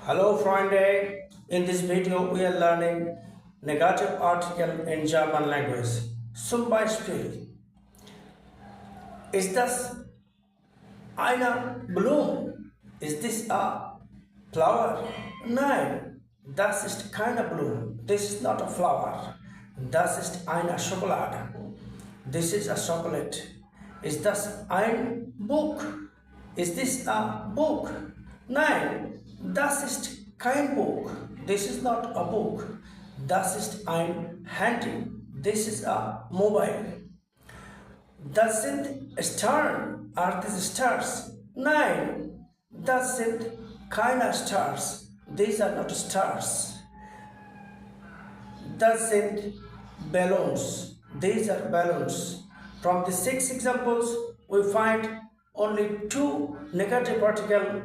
Hello Freunde, in this video we are learning negative article in German language. Zum Beispiel, ist das eine Blume? Is this a flower? Nein, das ist keine Blume. This is not a flower. Das ist eine Schokolade. This is a chocolate. Ist das ein Buch? Is this a book? Nein, das ist kein Buch. This is not a book. Das ist ein Handy. This is a mobile. Das sind Sterne. Are these stars? Nein, das sind keine Stars. These are not stars. Das sind balloons. These are balloons. From the 6 examples, we find only 2 negative articles